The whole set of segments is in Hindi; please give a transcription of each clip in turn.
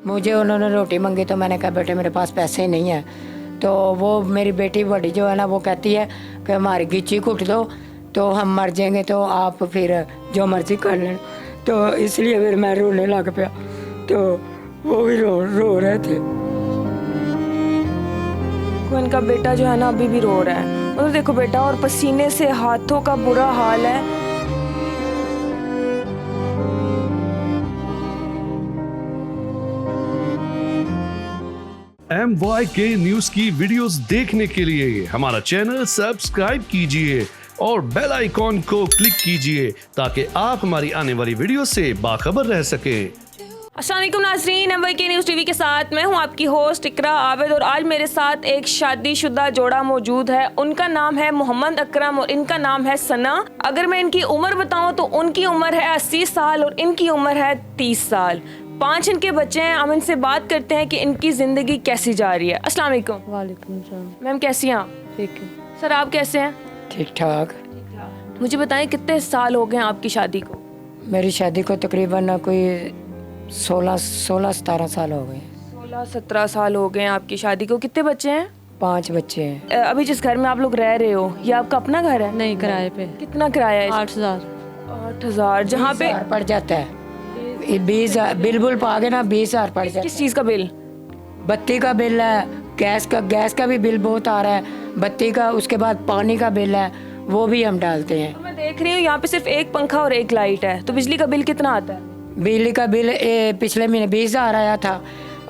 मुझे उन्होंने रोटी मांगी तो मैंने कहा बेटे मेरे पास पैसे नहीं हैं। तो वो मेरी बेटी बड़ी जो है ना वो कहती है कि हमारी गिच्ची घुट दो तो हम मर जाएंगे, तो आप फिर जो मर्जी कर लें। तो इसलिए फिर मैं रोने लग पाया, तो वो भी रो रहे थे। इनका बेटा जो है ना अभी भी रो रहा है, मतलब देखो बेटा, और पसीने से हाथों का बुरा हाल है। MYK न्यूज की वीडियोस देखने के लिए हमारा चैनल सब्सक्राइब कीजिए और बेल आइकॉन को क्लिक कीजिए ताकि आप हमारी आने वाली वीडियो से बाखबर रह सकें। अस्सलाम वालेकुम नाज़रीन, MYK न्यूज़ टीवी के साथ मैं हूं आपकी होस्ट इकरा आबिद और आज मेरे साथ एक शादीशुदा जोड़ा मौजूद है। उनका नाम है मोहम्मद अकरम और इनका नाम है सना। अगर मैं इनकी उम्र बताऊं तो उनकी उम्र है 80 साल और इनकी उम्र है 30 साल। 5 इनके बच्चे हैं। हम इनसे बात करते हैं कि इनकी ज़िंदगी कैसी जा रही है। अस्सलाम वालेकुम। वालेकुम सलाम। मैम कैसी हैं आप? ठीक है। सर आप कैसे हैं? ठीक ठाक। मुझे बताएं कितने साल हो गए हैं आपकी शादी को? मेरी शादी को तकरीबन कोई 16-17 साल हो गए। 16-17 साल हो गए हैं आपकी शादी को। कितने बच्चे हैं? 5 बच्चे हैं। अभी जिस घर में आप लोग रह रहे हो ये आपका अपना घर है? नहीं, किराए पे। कितना किराया है? 8,000। 8,000। जहाँ पे पड़ जाता है 20,000 बिल बुल पागे ना 20,000 पड़ जाता किस चीज़ का बिल? है। बत्ती का बिल है, गैस का भी बिल बहुत आ रहा है, बत्ती का, उसके बाद पानी का बिल है वो भी हम डालते हैं। मैं देख रही हूँ यहाँ पे सिर्फ एक पंखा और एक लाइट है, तो बिजली का बिल कितना आता है? बिजली का बिल पिछले महीने 20,000 आया था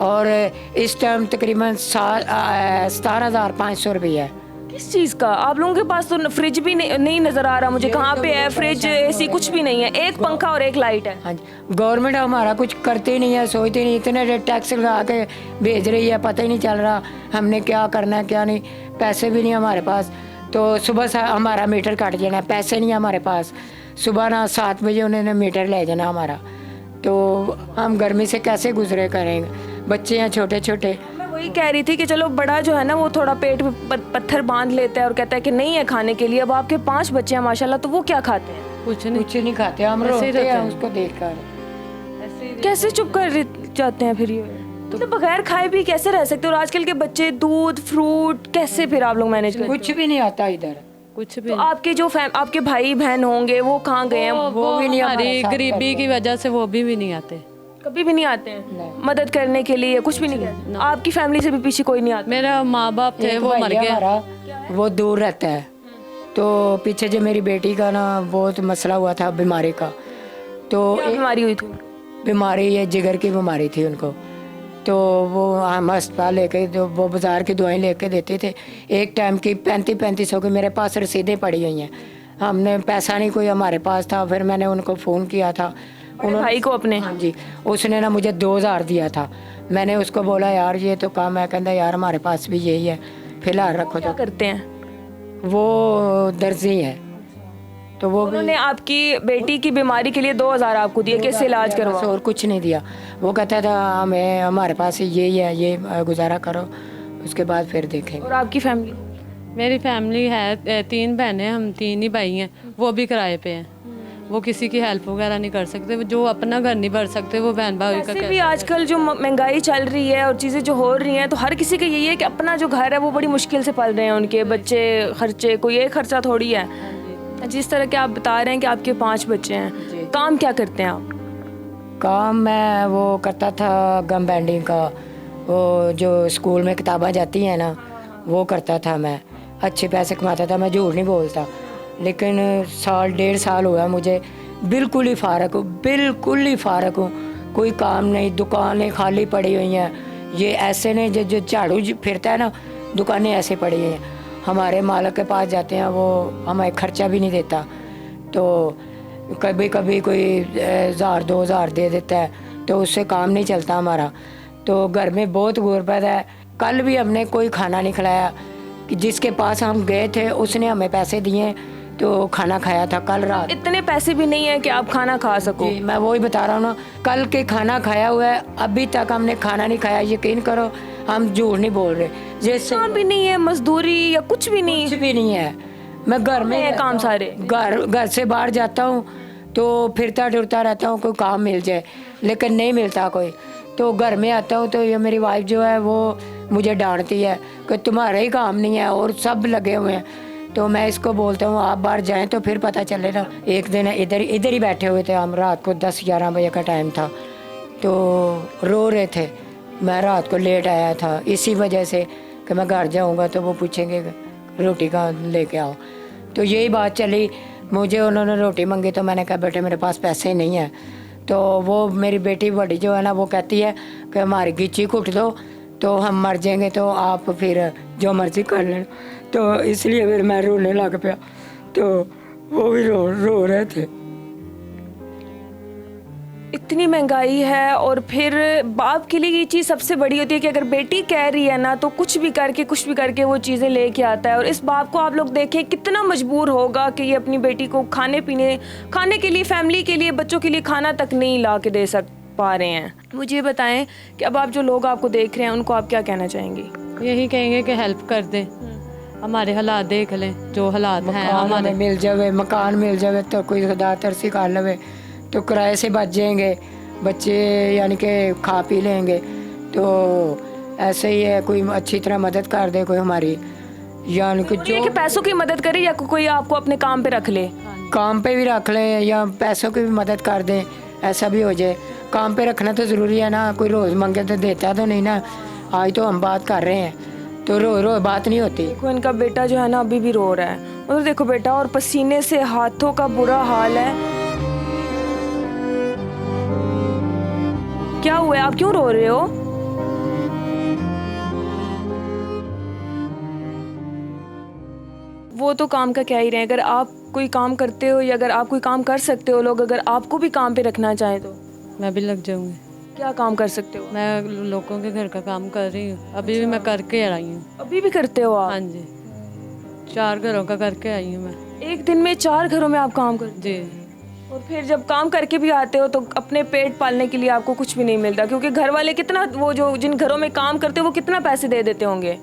और इस टाइम तकरीबन 17,500 रुपया है। किस चीज़ का? आप लोगों के पास तो फ्रिज भी नहीं नजर आ रहा मुझे। कहाँ पे है फ्रिज, एसी? कुछ भी नहीं है, एक पंखा और एक लाइट है। हाँ जी, गवर्नमेंट हमारा कुछ करती नहीं है, सोचती नहीं, इतने टैक्स लगा के भेज रही है, पता ही नहीं चल रहा हमने क्या करना है क्या नहीं। पैसे भी नहीं हमारे पास, तो सुबह से हमारा मीटर काट जाना है, पैसे नहीं हमारे पास। सुबह ना 7 बजे उन्होंने मीटर ले जाना हमारा, तो हम गर्मी से कैसे गुजरे करेंगे? बच्चे हैं छोटे छोटे। मैं वही कह रही थी कि चलो बड़ा जो है ना वो थोड़ा पेट में पत्थर बांध लेता है और कहता है कि नहीं है खाने के लिए। अब आपके 5 बच्चे हैं माशाल्लाह, तो वो क्या खाते हैं? कुछ नहीं। कुछ नहीं खाते, हम ऐसे ही रोते रहते हैं हैं। उसको देखकर। कैसे चुप कर जाते हैं फिर ये? मतलब बगैर खाए भी कैसे रह सकते हो? और आजकल के बच्चे दूध फ्रूट कैसे फिर आप लोग मैनेज करते हो? कुछ भी नहीं आता इधर। कुछ भी तो आपके जो आपके भाई बहन होंगे वो कहाँ गए हैं? वो भी नहीं हमारे हमारी साथ गरीबी की वजह से वो भी नहीं आते। कभी भी नहीं आते हैं मदद करने के लिए? कुछ भी नहीं करते? आपकी फैमिली से भी पीछे कोई नहीं आता? मेरा माँ बाप थे, एक वो भाई मर है गया। हमारा, वो दूर रहता है। तो पीछे जो मेरी बेटी का ना बहुत मसला हुआ था बीमारी का, तो क्या बीमारी हुई थी? बीमारी ये जिगर की बीमारी थी उनको। तो वो हम अस्पताल लेके, जो वो बाज़ार की दवाएं लेके देते थे, एक टाइम की 3500 की मेरे पास रसीदें पड़ी हुई हैं। हमने पैसा नहीं कोई हमारे पास था, फिर मैंने उनको फ़ोन किया था भाई को अपने? हाँ जी, उसने ना मुझे 2,000 दिया था। मैंने उसको बोला यार ये तो काम है, कहता यार हमारे पास भी यही है, फिलहाल रखो। क्या तो करते हैं? वो दर्जी है, तो वो उन्होंने आपकी बेटी की बीमारी के लिए 2,000 आपको दिए, कैसे इलाज करवा? और कुछ नहीं दिया। वो कहता था हमें हमारे पास यही है, ये गुजारा करो, उसके बाद फिर देखेंगे। और आपकी फैमिली? मेरी फैमिली है 3 बहनें, हम 3 ही भाई हैं। वो भी किराए पे हैं, वो किसी की हेल्प वगैरह नहीं कर सकते। जो अपना घर नहीं भर सकते वो बहन भाई का वैसे भी आजकल जो महंगाई चल रही है और चीज़ें जो हो रही हैं, तो हर किसी का यही है कि अपना जो घर है वो बड़ी मुश्किल से पल रहे हैं। उनके बच्चे खर्चे, कोई एक खर्चा थोड़ी है। जिस तरह के आप बता रहे हैं कि आपके 5 बच्चे हैं, काम क्या करते हैं आप? काम मैं वो करता था गम बैंडिंग का, वो जो स्कूल में किताबें जाती हैं ना वो करता था। मैं अच्छे पैसे कमाता था, मैं झूठ नहीं बोलता। लेकिन 1.5 साल हुआ मुझे बिल्कुल ही फ़ारक हूँ, बिल्कुल ही फ़ारक हूँ। कोई काम नहीं, दुकानें खाली पड़ी हुई हैं। ये ऐसे नहीं जो झाड़ू फिरता है ना, दुकानें ऐसे पड़ी हुई हैं। हमारे मालिक के पास जाते हैं, वो हमें खर्चा भी नहीं देता। तो कभी कभी कोई 1,000-2,000 दे देता है, तो उससे काम नहीं चलता हमारा। तो घर में बहुत गुर्बत है। कल भी हमने कोई खाना नहीं खिलाया, कि जिसके पास हम गए थे उसने हमें पैसे दिए तो खाना खाया था कल रात। इतने पैसे भी नहीं है कि आप खाना खा सको। जी, मैं वही बता रहा हूँ ना, कल के खाना खाया हुआ है, अभी तक हमने खाना नहीं खाया। यकीन करो, हम झूठ नहीं बोल रहे। जैसे काम भी नहीं है, मजदूरी या कुछ भी नहीं? कुछ भी नहीं है। मैं घर में है काम सारे। घर से बाहर जाता हूँ तो फिरता टुरता रहता हूँ, कोई काम मिल जाए, लेकिन नहीं मिलता कोई। तो घर में आता हूँ तो ये मेरी वाइफ जो है वो मुझे डांटती है कि तुम्हारा ही काम नहीं है और सब लगे हुए हैं। तो मैं इसको बोलता हूँ आप बाहर जाएं तो फिर पता चलेगा। एक दिन इधर ही बैठे हुए थे हम, रात को 10-11 बजे का टाइम था, तो रो रहे थे। मैं रात को लेट आया था इसी वजह से कि मैं घर जाऊँगा तो वो पूछेंगे रोटी कहाँ लेके आओ। तो यही बात चली, मुझे उन्होंने रोटी मांगी तो मैंने कहा बेटे मेरे पास पैसे नहीं हैं। तो वो मेरी बेटी बड़ी जो है ना वो कहती है कि हमारी गिच्ची कुट दो तो हम मर जाएंगे, तो आप फिर जो मर्जी कर लेना। तो इसलिए फिर मैं रोने लग पाया, तो वो भी रो रहे थे। इतनी महंगाई है और फिर बाप के लिए ये चीज़ सबसे बड़ी होती है कि अगर बेटी कह रही है ना तो कुछ भी करके वो चीज़ें लेके आता है। और इस बाप को आप लोग देखें कितना मजबूर होगा कि ये अपनी बेटी को खाने के लिए, फैमिली के लिए, बच्चों के लिए खाना तक नहीं ला के दे पा रहे हैं। मुझे ये बताएं कि अब आप जो लोग आपको देख रहे हैं उनको आप क्या कहना चाहेंगी? यही कहेंगे कि हेल्प कर दें, हमारे हालात देख लें, जो हालात हैं हमारे मिल जावे, मकान मिल जावे तो कोई खुदा तरसी कर लवे तो किराए से बच जाएंगे, बच्चे यानी कि खा पी लेंगे। तो ऐसे ही है, कोई अच्छी तरह मदद कर दे कोई हमारी, यानी कि जो कि पैसों की मदद करे या कोई आपको अपने काम पे रख ले, काम पे भी रख ले या पैसों की भी मदद कर दे, ऐसा भी हो जाए। काम पे रखना तो ज़रूरी है ना, कोई रोज़ मांगे तो देता तो नहीं ना। आज तो हम बात कर रहे हैं तो रोज़ बात नहीं होती। देखो इनका बेटा जो है ना अभी भी रो रहा है, और देखो बेटा, और पसीने से हाथों का बुरा हाल है। क्या हुआ है, आप क्यों रो रहे हो? वो तो काम का क्या ही रहे, अगर आप कोई काम करते हो या अगर आप कोई काम कर सकते हो, लोग अगर आपको भी काम पे रखना चाहे तो मैं भी लग जाऊंगी। क्या काम कर सकते हो? मैं लोगों के घर का काम कर रही हूँ, अभी भी मैं करके आई हूँ। अभी भी करते हो आप? हाँ जी, 4 घरों का करके आई हूँ मैं। एक दिन में 4 घरों में आप काम करते? जी। और फिर जब काम करके भी आते हो तो अपने पेट पालने के लिए आपको कुछ भी नहीं मिलता, क्योंकि घर वाले कितना, वो जो जिन घरों में काम करते हो वो कितना पैसे दे देते होंगे?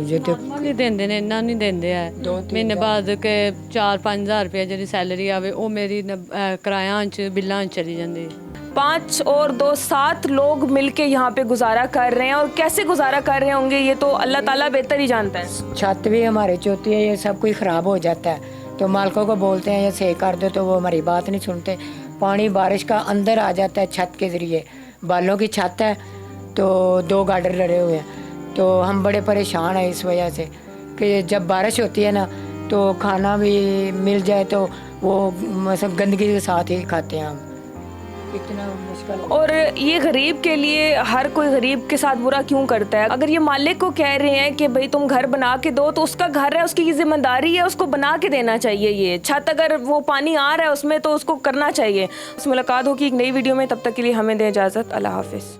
ये तो नहीं देंदे ने, इन्ना नहीं देंदे है। महीने बाद के 4-5 हज़ार रुपया जी सैलरी आवे वो मेरी किराया बिल्लां चली जाती। 5 और 2 7 लोग मिलके यहाँ पे गुजारा कर रहे हैं, और कैसे गुजारा कर रहे होंगे ये तो अल्लाह ताला बेहतर ही जानता है। छत भी हमारी चौथी है, ये सब कुछ ख़राब हो जाता है तो मालकों को बोलते हैं ये सही कर दो, तो वो हमारी बात नहीं सुनते। पानी बारिश का अंदर आ जाता है छत के ज़रिए, बालों की छत है तो 2 गार्डर लड़े हुए हैं, तो हम बड़े परेशान हैं इस वजह से कि जब बारिश होती है ना तो खाना भी मिल जाए तो वो मतलब गंदगी के साथ ही खाते हैं हम, इतना मुश्किल। और ये गरीब के लिए, हर कोई गरीब के साथ बुरा क्यों करता है? अगर ये मालिक को कह रहे हैं कि भाई तुम घर बना के दो, तो उसका घर है, उसकी ये जिम्मेदारी है, उसको बना के देना चाहिए। ये छत अगर वो पानी आ रहा है उसमें तो उसको करना चाहिए। मुलाकात होगी एक नई वीडियो में, तब तक के लिए हमें दें इजाज़त। अल्लाह हाफिज़।